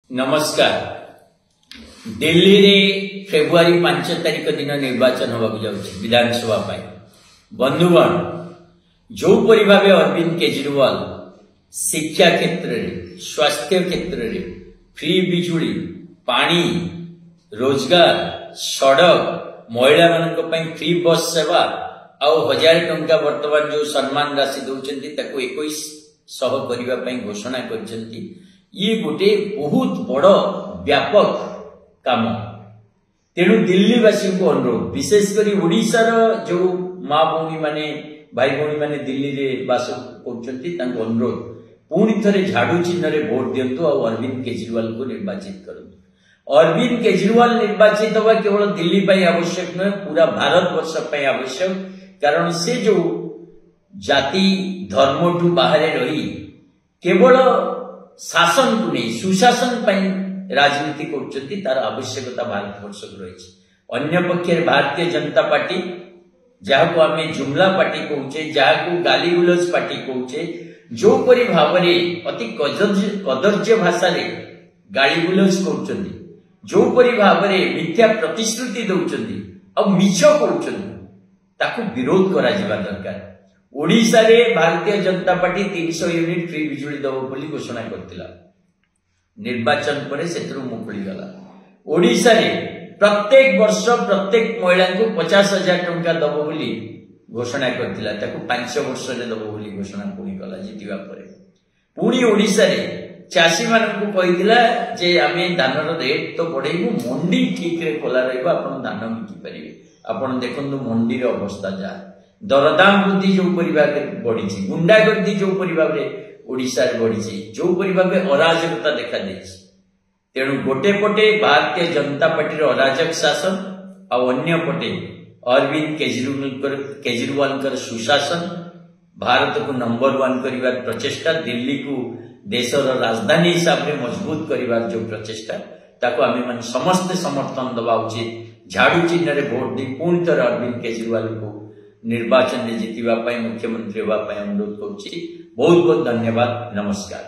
नमस्कार। दिल्ली रे फेब्रुआरी 5 तारिख दिन निर्वाचन होगा जाउछि विधानसभा पाई। बंधुगण, जो परि भाबे अरविंद केजरीवाल शिक्षा क्षेत्र रे, स्वास्थ्य क्षेत्र रे फ्री बिजुली, पानी, रोजगार, सड़क, महिला मानक पई फ्री बस सेवा आउ 1000 टंका वर्तमान जो सम्मान राशि दउचंती ताको 2100 करिवा पई घोषणा करचंती। ये गोटे बहुत बड़ व्यापक काम। तेणु दिल्लीवासी को अनुरोध, विशेषकर ओडिशार जो माँ भौणी माने भाई भौणी माने दिल्ली रे बास करचंती तांको अनुरोध, पुणी थरे झाड़ू चिन्ह रे वोट दियंतु और अरविंद केजरीवाल को निर्वाचित करंतु। अरविंद केजरीवाल निर्वाचित होगा केवल दिल्ली पाई आवश्यक न, पूरा भारत वर्ष पाई आवश्यक। कारण से जो जाति धर्म ठू बाहर रही केवल शासन को नहीं सुशासन राजनीति करछंती, तार आवश्यकता भारत वर्ष रही। अन्य पक्षे भारतीय जनता पार्टी जहां आम जुमला पार्टी कहूचे, जहां गाली गुलज पार्टी कहूचे, जो परि भाव में अति कदर्य भाषा रे गाली गुलज करछंती, जो परि भाव में मिथ्या प्रतिश्रुति दउछंती और मिछ कहउछंती, ताकू विरोध करा जिबा दरकार। ओडिशा रे Bharatiya Janata party 300 unit free बिजुली दबो बोली घोषणा करथिला। निर्वाचन पर सेतरु मुकुली गला। ओडिशा रे प्रत्येक वर्ष प्रत्येक महिला को 50,000 टंका दबो बोली घोषणा करथिला, ताकू 5 वर्ष रे दबो बोली घोषणा पुणी कला। जितिबा परे पुणी ओडिशा रे चासी मानन को कहिदिला जे आमे धानर रेट तो बढ़ेबु, मंडी ठीक रे खोला रहबा, आपण धान बिकि परिबे। आपण देखंतु मंडी रे अवस्था जा दरदाम वृद्धि जो परिभाग बढ़ी, गुंडागर्दी जो परिभाग ओडिशा बढ़ी, जो परिभाग अराजकता देखा देछि। तेणु गोटे पटे भारतीय जनता पार्टी अराजक शासन और अन्य पटे अरविंद केजरीवाल सुशासन, भारत को नंबर 1 करिवार प्रचेष्टा, दिल्ली को देशर राजधानी हिसाब से मजबूत करिवार जो प्रचेष्टा, ताको आमे मन समस्त समर्थन दबा उचित। झाड़ू चिन्ह रे वोट दी पुणी थर अरविंद केजरीवाल को निर्वाचन में जीतिबा पाई, मुख्यमंत्री होगा अनुरोध करुछि। बहुत बहुत धन्यवाद। नमस्कार।